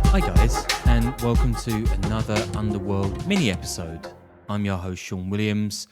Hi guys, and welcome to another Underworld mini-episode. I'm your host Sean Williams,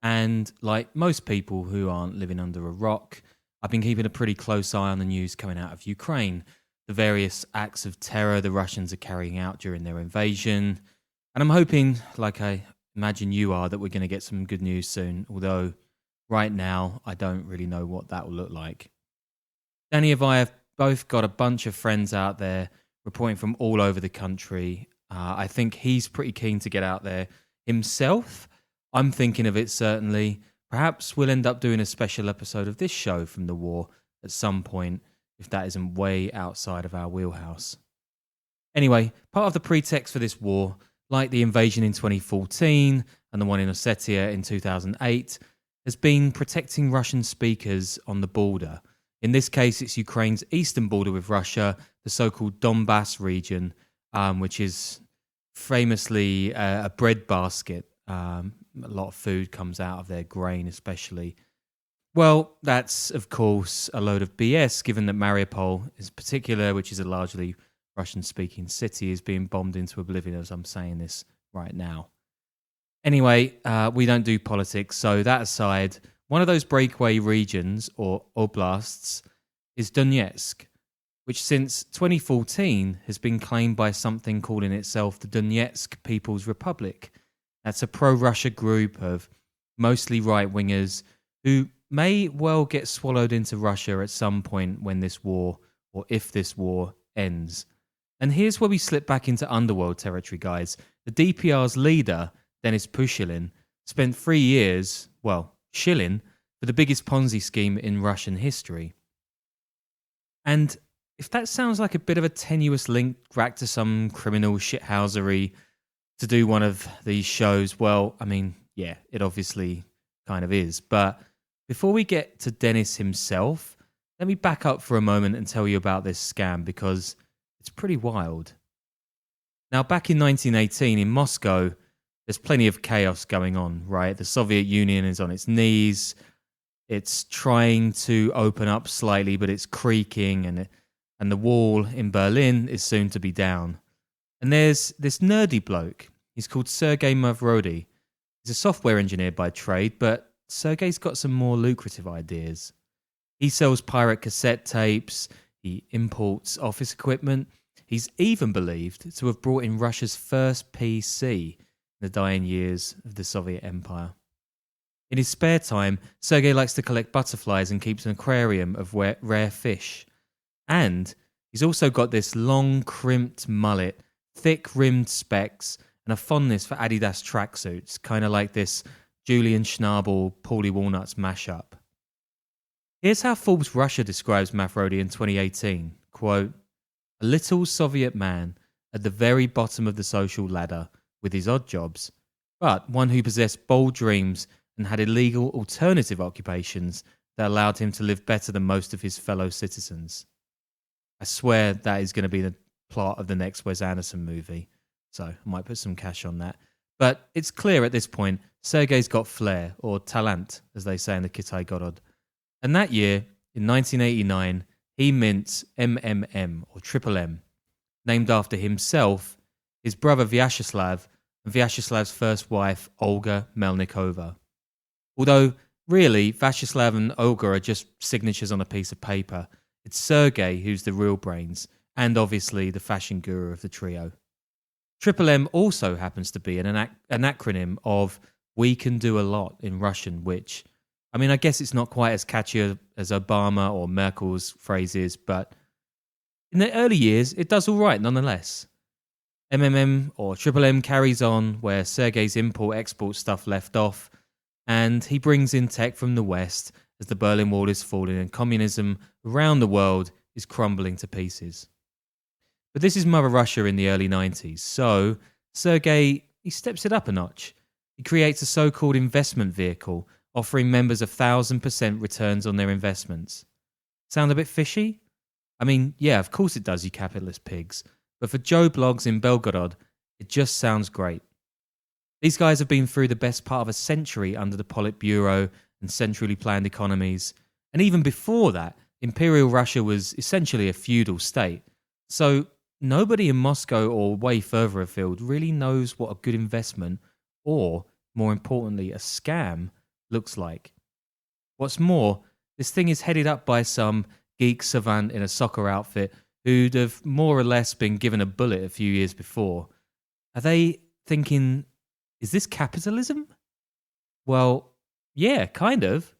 and like most people who aren't living under a rock, I've been keeping a pretty close eye on the news coming out of Ukraine, the various acts of terror the Russians are carrying out during their invasion, and I'm hoping, like I imagine you are, that we're going to get some good news soon, although right now I don't really know what that will look like. Danny and I have both got a bunch of friends out there reporting from all over the country. I think he's pretty keen to get out there himself. I'm thinking of it, certainly. Perhaps we'll end up doing a special episode of this show from the war at some point, if that isn't way outside of our wheelhouse. Anyway, part of the pretext for this war, like the invasion in 2014 and the one in Ossetia in 2008, has been protecting Russian speakers on the border. In this case, it's Ukraine's eastern border with Russia, the so-called Donbas region, which is famously a bread basket. A lot of food comes out of their grain, especially. Well, that's, of course, a load of BS, given that Mariupol, in particular, which is a largely Russian-speaking city, is being bombed into oblivion as I'm saying this right now. Anyway, we don't do politics, so that aside, one of those breakaway regions, or oblasts, is Donetsk, which since 2014 has been claimed by something calling itself the Donetsk People's Republic. That's a pro-Russia group of mostly right-wingers who may well get swallowed into Russia at some point when this war, or if this war, ends. And here's where we slip back into Underworld territory, guys. The DPR's leader, Denis Pushilin, spent 3 years, shilling, for the biggest Ponzi scheme in Russian history. And if that sounds like a bit of a tenuous link back to some criminal shithousery to do one of these shows, well, I mean, yeah, it obviously kind of is. But before we get to Denis himself, let me back up for a moment and tell you about this scam, because it's pretty wild. Now, back in 1918 in Moscow, there's plenty of chaos going on, right? The Soviet Union is on its knees. It's trying to open up slightly, but it's creaking, and the wall in Berlin is soon to be down. And there's this nerdy bloke. He's called Sergei Mavrodi. He's a software engineer by trade, but Sergei's got some more lucrative ideas. He sells pirate cassette tapes. He imports office equipment. He's even believed to have brought in Russia's first PC in the dying years of the Soviet Empire. In his spare time, Sergei likes to collect butterflies and keeps an aquarium of rare fish. And he's also got this long, crimped mullet, thick-rimmed specs, and a fondness for Adidas tracksuits, kind of like this Julian Schnabel, Paulie Walnuts mashup. Here's how Forbes Russia describes Mafrodi in 2018. Quote, "A little Soviet man at the very bottom of the social ladder with his odd jobs, but one who possessed bold dreams and had illegal alternative occupations that allowed him to live better than most of his fellow citizens." I swear that is going to be the plot of the next Wes Anderson movie, so I might put some cash on that. But it's clear at this point, Sergei's got flair, or talent, as they say in the Kitai Gorod. And that year, in 1989, he mints MMM, or Triple M, named after himself, his brother Vyacheslav, and Vyacheslav's first wife, Olga Melnikova. Although, really, Vyacheslav and Olga are just signatures on a piece of paper. It's Sergei who's the real brains, and obviously the fashion guru of the trio. Triple M also happens to be an acronym of "We Can Do a Lot" in Russian, which, I mean, I guess it's not quite as catchy as Obama or Merkel's phrases, but in the early years, it does all right nonetheless. MMM, or Triple M, carries on where Sergei's import-export stuff left off, and he brings in tech from the West as the Berlin Wall is falling and communism around the world is crumbling to pieces. But this is Mother Russia in the early 90s, so Sergei, he steps it up a notch. He creates a so-called investment vehicle offering members 1,000% returns on their investments. Sound a bit fishy? I mean, yeah, of course it does, you capitalist pigs. But for Joe Blogs in Belgorod, it just sounds great. These guys have been through the best part of a century under the Politburo and centrally planned economies, And even before that, Imperial Russia was essentially a feudal state. So nobody in Moscow or way further afield really knows what a good investment or, more importantly, a scam looks like. What's more, this thing is headed up by some geek savant in a soccer outfit who'd have more or less been given a bullet a few years before. Are they thinking, is this capitalism? Well, yeah, kind of.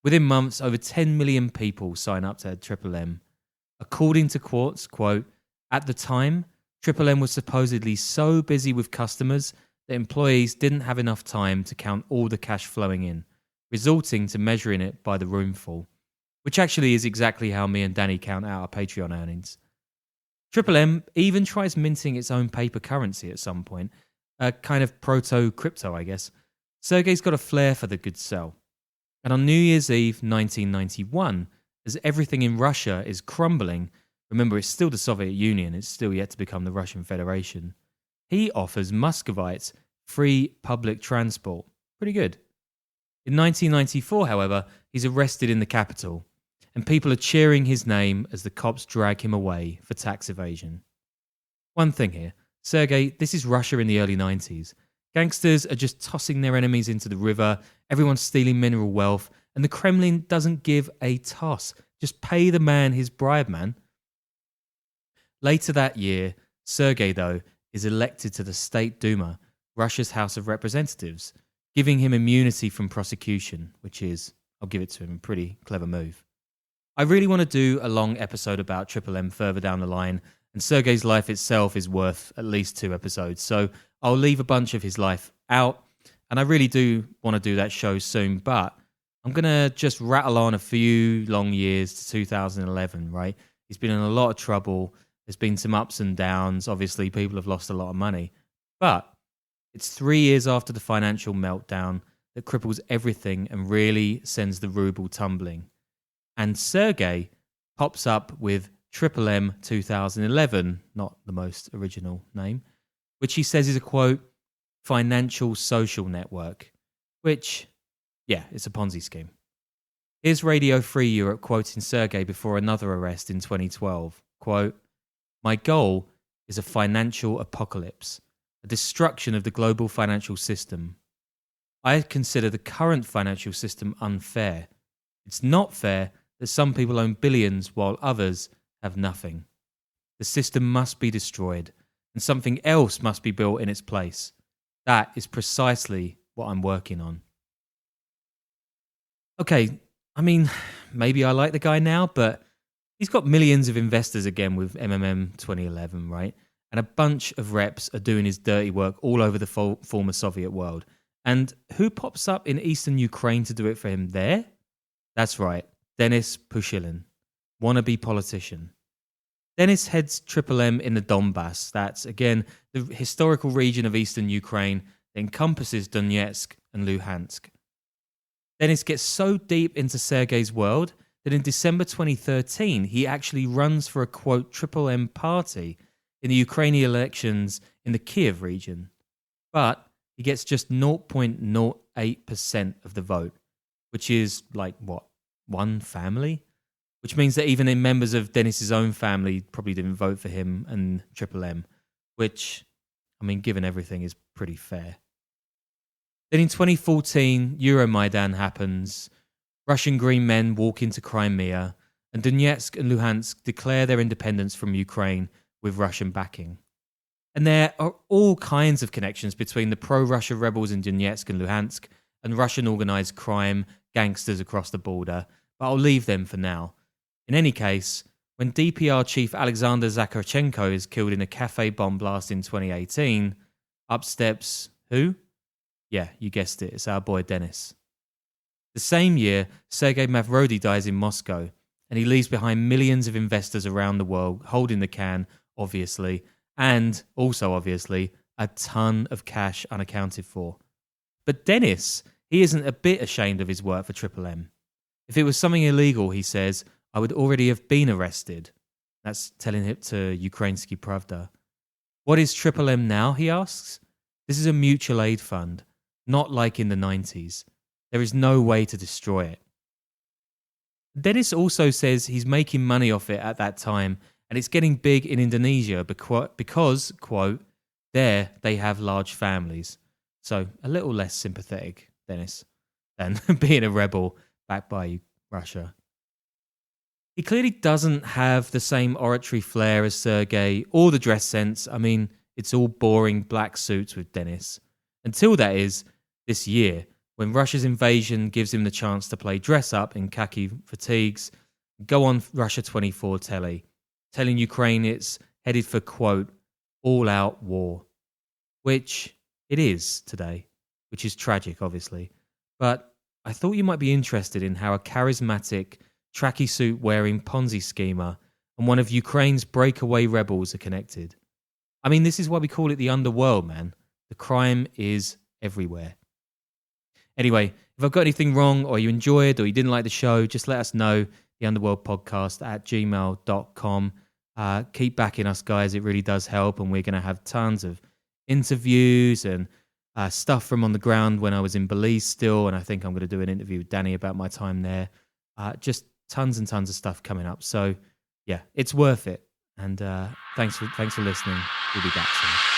Within months, over 10 million people sign up to Triple M. According to Quartz, quote, at the time, Triple M was supposedly so busy with customers that employees didn't have enough time to count all the cash flowing in, resulting to measuring it by the roomful, which actually is exactly how me and Danny count out our Patreon earnings. Triple M even tries minting its own paper currency at some point, a kind of proto-crypto, I guess. Sergei's got a flair for the good sell. And on New Year's Eve 1991, as everything in Russia is crumbling, remember it's still the Soviet Union, it's still yet to become the Russian Federation, he offers Muscovites free public transport. Pretty good. In 1994, however, he's arrested in the capital, and people are cheering his name as the cops drag him away for tax evasion. One thing here, Sergei, this is Russia in the early 90s. Gangsters are just tossing their enemies into the river, everyone's stealing mineral wealth, and the Kremlin doesn't give a toss. Just pay the man his bribe, man. Later that year, Sergei, though, is elected to the State Duma, Russia's House of Representatives, giving him immunity from prosecution, which is, I'll give it to him, a pretty clever move. I really want to do a long episode about Triple M further down the line, and Sergei's life itself is worth at least 2 episodes, so I'll leave a bunch of his life out, and I really do want to do that show soon, but I'm going to just rattle on a few long years to 2011, right? He's been in a lot of trouble. There's been some ups and downs. Obviously, people have lost a lot of money. But it's 3 years after the financial meltdown that cripples everything and really sends the ruble tumbling. And Sergei pops up with Triple M 2011, not the most original name, which he says is a, quote, financial social network, which, yeah, it's a Ponzi scheme. Here's Radio Free Europe quoting Sergei before another arrest in 2012, quote, my goal is a financial apocalypse, a destruction of the global financial system. I consider the current financial system unfair. It's not fair that some people own billions while others have nothing. The system must be destroyed, and something else must be built in its place. That is precisely what I'm working on. Okay, I mean, maybe I like the guy now, but he's got millions of investors again with MMM 2011, right? And a bunch of reps are doing his dirty work all over the former Soviet world. And who pops up in eastern Ukraine to do it for him there? That's right, Denis Pushilin, wannabe politician. Denis heads Triple M in the Donbas. That's, again, the historical region of eastern Ukraine that encompasses Donetsk and Luhansk. Denis gets so deep into Sergei's world that in December 2013, he actually runs for a, quote, Triple M party in the Ukrainian elections in the Kyiv region. But he gets just 0.08% of the vote, which is like, what, one family? Which means that even in members of Denis's own family probably didn't vote for him and Triple M, which, I mean, given everything, is pretty fair. Then in 2014, Euromaidan happens. Russian Green men walk into Crimea, and Donetsk and Luhansk declare their independence from Ukraine with Russian backing. And there are all kinds of connections between the pro-Russia rebels in Donetsk and Luhansk and Russian organised crime gangsters across the border, but I'll leave them for now. In any case, when DPR chief Alexander Zakharchenko is killed in a cafe bomb blast in 2018, up steps who? Yeah, you guessed it, it's our boy Denis. The same year, Sergei Mavrodi dies in Moscow, and he leaves behind millions of investors around the world holding the can, obviously, and also obviously, a ton of cash unaccounted for. But Denis, he isn't a bit ashamed of his work for Triple M. If it was something illegal, he says, I would already have been arrested. That's telling it to Ukrainsky Pravda. What is Triple M now, he asks? This is a mutual aid fund, not like in the 90s. There is no way to destroy it. Dennis also says he's making money off it at that time, and it's getting big in Indonesia because, quote, there they have large families. So a little less sympathetic, Dennis, than being a rebel backed by Russia. He clearly doesn't have the same oratory flair as Sergei or the dress sense. I mean, it's all boring black suits with Denis. Until that is, this year, when Russia's invasion gives him the chance to play dress up in khaki fatigues, go on Russia 24 telly, telling Ukraine it's headed for, quote, all-out war. Which it is today, which is tragic, obviously. But I thought you might be interested in how a charismatic, tracky suit wearing Ponzi schemer and one of Ukraine's breakaway rebels are connected. I mean, this is why we call it the Underworld, man. The crime is everywhere. Anyway, if I've got anything wrong or you enjoyed or you didn't like the show, just let us know. The Underworld Podcast at gmail.com. Keep backing us, guys. It really does help. And we're going to have tons of interviews and stuff from on the ground when I was in Belize still. And I think I'm going to do an interview with Danny about my time there. Just tons and tons of stuff coming up. So, yeah, it's worth it. And thanks for listening. We'll be back soon.